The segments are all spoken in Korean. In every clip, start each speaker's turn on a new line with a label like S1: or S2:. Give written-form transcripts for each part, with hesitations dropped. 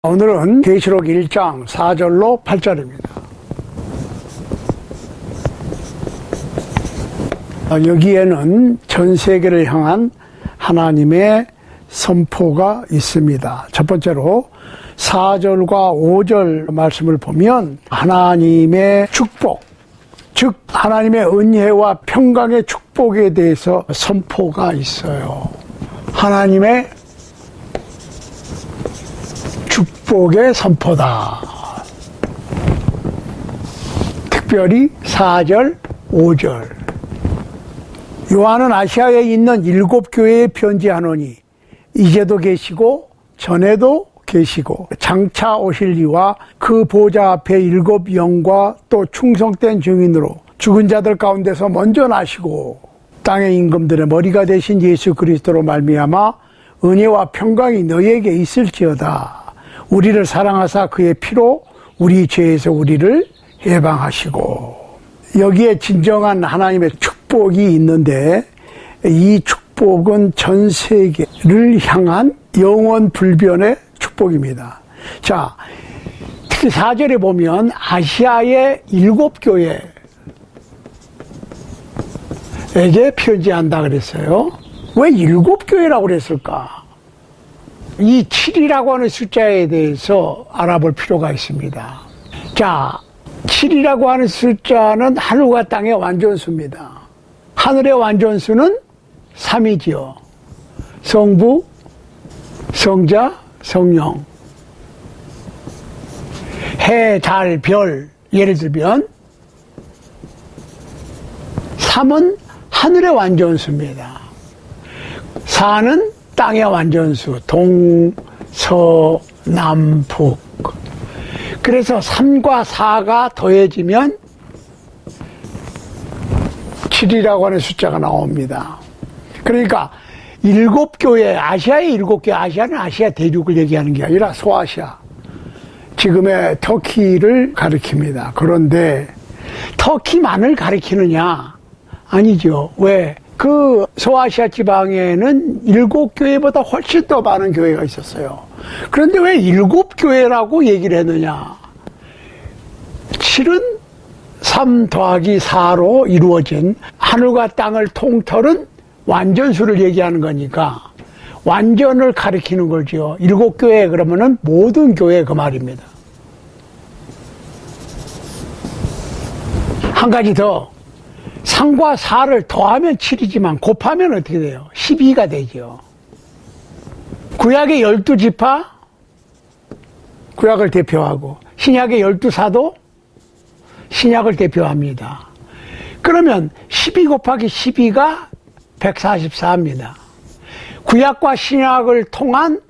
S1: 오늘은 계시록 1장 4절로 8절입니다. 여기에는 전 세계를 향한 하나님의 선포가 있습니다. 첫 번째로 4절과 5절 말씀을 보면 하나님의 축복, 즉 하나님의 은혜와 평강의 축복에 대해서 선포가 있어요. 하나님의 축복의 선포다. 특별히 4절, 5절. 요한은 아시아에 있는 7교회에 편지하노니 이제도 계시고 전에도 계시고 장차 오실 이와 그 보좌 앞에 7 영과 또 충성된 증인으로 죽은 자들 가운데서 먼저 나시고 땅의 임금들의 머리가 되신 예수 그리스도로 말미암아 은혜와 평강이 너희에게 있을지어다. 우리를 사랑하사 그의 피로 우리 죄에서 우리를 해방하시고. 여기에 진정한 하나님의 축복이 있는데 이 축복은 전 세계를 향한 영원 불변의 축복입니다. 자, 특히 4절에 보면 아시아의 7교회에게 편지한다 그랬어요. 왜 7교회라고 그랬을까? 이 7이라고 하는 숫자에 대해서 알아볼 필요가 있습니다. 자, 7이라고 하는 숫자는 하늘과 땅의 완전수입니다. 하늘의 완전수는 3이지요. 성부, 성자, 성령. 해, 달, 별. 예를 들면 3은 하늘의 완전수입니다. 4는 땅의 완전수, 동, 서, 남, 북. 그래서 3과 4가 더해지면 7이라고 하는 숫자가 나옵니다. 그러니까 7교회, 아시아의 7교회, 아시아는 아시아 대륙을 얘기하는 게 아니라 소아시아, 지금의 터키를 가리킵니다. 그런데 터키만을 가리키느냐? 아니죠. 왜? 그 소아시아 지방에는 7교회보다 훨씬 더 많은 교회가 있었어요. 그런데 왜 7교회라고 얘기를 했느냐? 7은 3 더하기 4로 이루어진 하늘과 땅을 통틀은 완전수를 얘기하는 거니까 완전을 가리키는 거죠. 7교회 그러면은 모든 교회 그 말입니다. 한 가지 더. 3과 4를 더하면 7이지만 곱하면 어떻게 돼요? 12가 되죠. 구약의 12지파, 구약을 대표하고 신약의 12사도, 신약을 대표합니다. 그러면 12 곱하기 12가 144입니다. 구약과 신약을 통한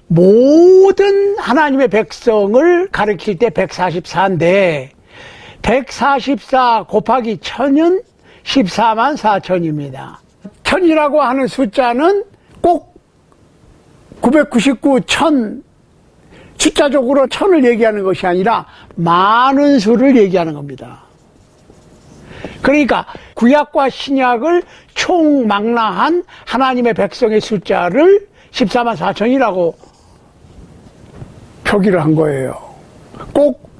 S1: 모든 하나님의 백성을 가리킬 때 144인데 144 곱하기 1000은 14만 4천입니다. 1000이라고 하는 숫자는 꼭 999, 1000, 숫자적으로 1000을 얘기하는 것이 아니라 많은 수를 얘기하는 겁니다. 그러니까 구약과 신약을 총망라한 하나님의 백성의 숫자를 14만 4천이라고 표기를 한 거예요. 꼭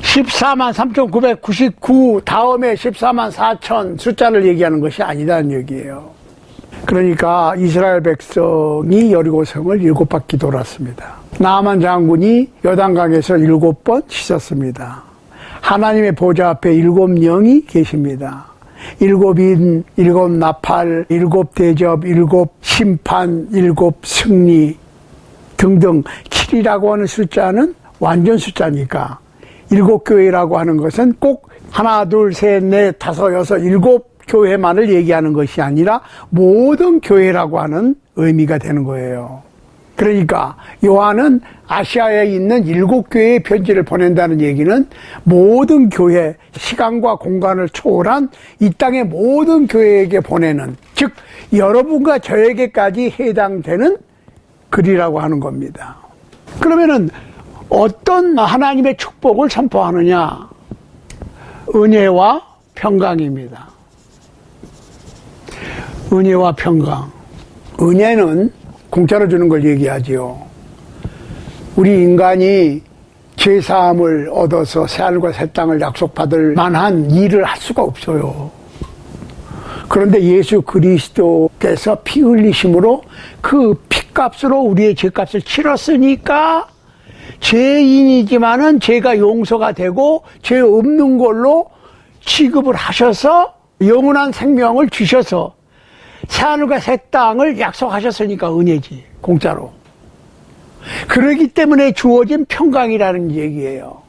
S1: 14만 3,999 다음에 14만 4천 숫자를 얘기하는 것이 아니라는 얘기예요. 그러니까 이스라엘 백성이 여리고성을 7바퀴 돌았습니다. 나아만 장군이 요단강에서 7번 씻었습니다. 하나님의 보좌 앞에 7 영이 계십니다. 7인, 7 나팔, 7 대접, 7 심판, 7 승리 등등 7이라고 하는 숫자는 완전 숫자니까 7교회라고 하는 것은 꼭 하나, 둘, 셋, 넷, 다섯, 여섯, 7교회만을 얘기하는 것이 아니라 모든 교회라고 하는 의미가 되는 거예요. 그러니까 요한은 아시아에 있는 7교회에 편지를 보낸다는 얘기는 모든 교회, 시간과 공간을 초월한 이 땅의 모든 교회에게 보내는, 즉 여러분과 저에게까지 해당되는 글이라고 하는 겁니다. 그러면은 어떤 하나님의 축복을 선포하느냐? 은혜와 평강입니다. 은혜와 평강. 은혜는 공짜로 주는 걸 얘기하지요. 우리 인간이 죄사함을 얻어서 새하늘과 새 땅을 약속받을 만한 일을 할 수가 없어요. 그런데 예수 그리스도께서 피 흘리심으로 그 피값으로 우리의 죄값을 치렀으니까 죄인이지만은 죄가 용서가 되고 죄 없는 걸로 취급을 하셔서 영원한 생명을 주셔서 새하늘과 새 땅을 약속하셨으니까 은혜지, 공짜로. 그러기 때문에 주어진 평강이라는 얘기예요.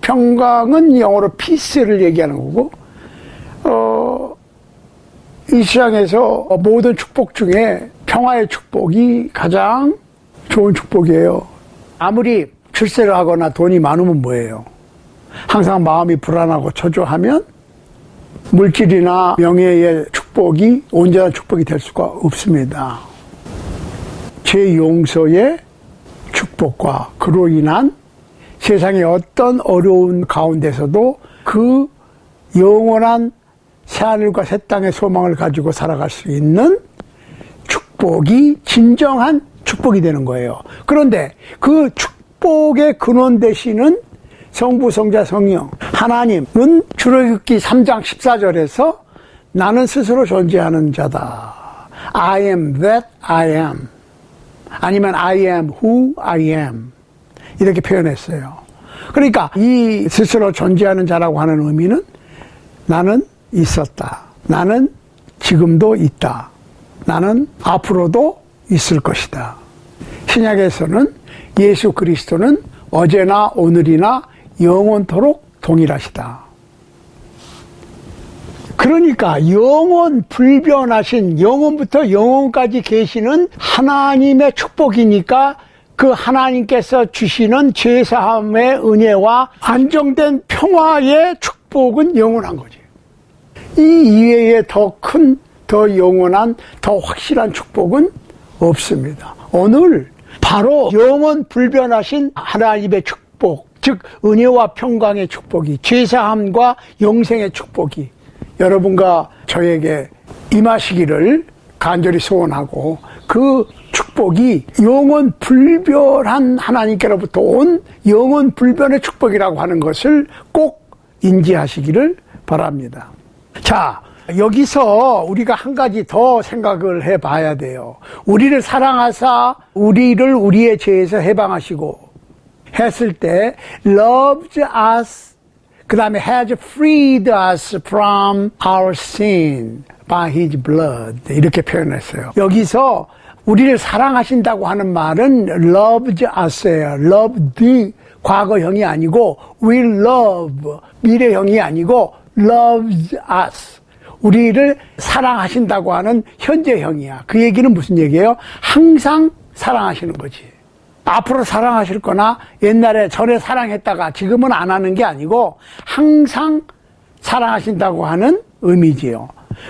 S1: 평강은 영어로 peace를 얘기하는 거고, 이 세상에서 모든 축복 중에 평화의 축복이 가장 좋은 축복이에요. 아무리 출세를 하거나 돈이 많으면 뭐예요? 항상 마음이 불안하고 초조하면 물질이나 명예의 축복이 온전한 축복이 될 수가 없습니다. 죄 용서의 축복과 그로 인한 세상의 어떤 어려운 가운데서도 그 영원한 새하늘과 새 땅의 소망을 가지고 살아갈 수 있는 축복이 진정한 축복이 되는 거예요. 그런데 그 축복의 근원 되시는 성부, 성자, 성령 하나님은 출애굽기 3장 14절에서 나는 스스로 존재하는 자다. I am that I am. 아니면 I am who I am. 이렇게 표현했어요. 그러니까 이 스스로 존재하는 자라고 하는 의미는 나는 있었다. 나는 지금도 있다. 나는 앞으로도 있을 것이다. 신약에서는 예수 그리스도는 어제나 오늘이나 영원토록 동일하시다. 그러니까 영원 불변하신 영원부터 영원까지 계시는 하나님의 축복이니까 그 하나님께서 주시는 죄사함의 은혜와 안정된 평화의 축복은 영원한 거지. 이 이외에 더 큰, 더 영원한, 더 확실한 축복은 없습니다. 오늘 바로 영원 불변하신 하나님의 축복, 즉 은혜와 평강의 축복이, 죄사함과 영생의 축복이 여러분과 저에게 임하시기를 간절히 소원하고, 그 축복이 영원 불변한 하나님께로부터 온 영원 불변의 축복이라고 하는 것을 꼭 인지하시기를 바랍니다. 자, 여기서 우리가 한 가지 더 생각을 해봐야 돼요. 우리를 사랑하사 우리를 우리의 죄에서 해방하시고 했을 때 loved us, 그 다음에 has freed us from our sin by his blood, 이렇게 표현했어요. 여기서 우리를 사랑하신다고 하는 말은 loved us예요. loved 과거형이 아니고 will love 미래형이 아니고 loves us, 우리를 사랑하신다고 하는 현재형이야. 그 얘기는 무슨 얘기예요? 항상 사랑하시는 거지. 앞으로 사랑하실 거나 옛날에 전에 사랑했다가 지금은 안 하는 게 아니고 항상 사랑하신다고 하는 의미지요.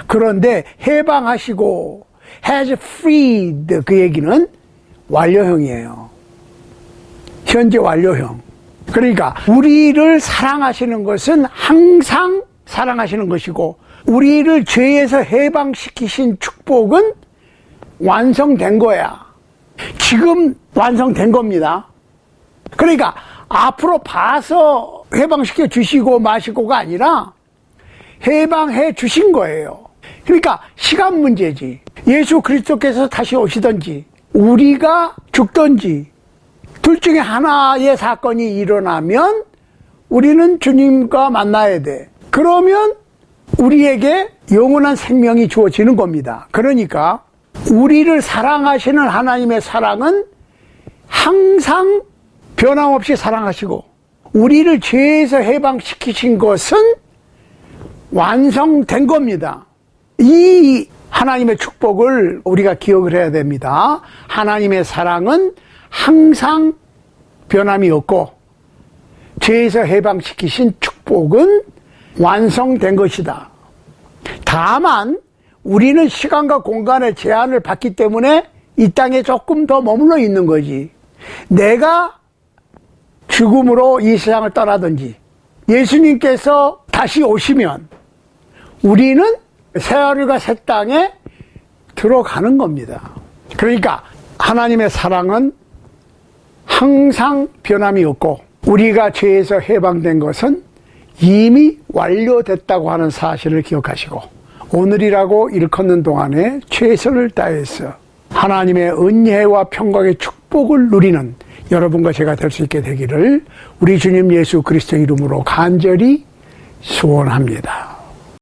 S1: 그런데 해방하시고 has freed, 그 얘기는 완료형이에요. 현재 완료형. 그러니까 우리를 사랑하시는 것은 항상 사랑하시는 것이고, 우리를 죄에서 해방시키신 축복은 완성된 거야. 지금 완성된 겁니다. 그러니까 앞으로 봐서 해방시켜 주시고 마시고가 아니라 해방해 주신 거예요. 그러니까 시간 문제지. 예수 그리스도께서 다시 오시든지 우리가 죽든지 둘 중에 하나의 사건이 일어나면 우리는 주님과 만나야 돼. 그러면 우리에게 영원한 생명이 주어지는 겁니다. 그러니까 우리를 사랑하시는 하나님의 사랑은 항상 변함없이 사랑하시고, 우리를 죄에서 해방시키신 것은 완성된 겁니다. 이 하나님의 축복을 우리가 기억을 해야 됩니다. 하나님의 사랑은 항상 변함이 없고, 죄에서 해방시키신 축복은 완성된 것이다. 다만 우리는 시간과 공간의 제한을 받기 때문에 이 땅에 조금 더 머물러 있는 거지. 내가 죽음으로 이 세상을 떠나든지 예수님께서 다시 오시면 우리는 새하늘과 새 땅에 들어가는 겁니다. 그러니까 하나님의 사랑은 항상 변함이 없고 우리가 죄에서 해방된 것은 이미 완료됐다고 하는 사실을 기억하시고 오늘이라고 일컫는 동안에 최선을 다해서 하나님의 은혜와 평강의 축복을 누리는 여러분과 제가 될 수 있게 되기를 우리 주님 예수 그리스도 이름으로 간절히 소원합니다.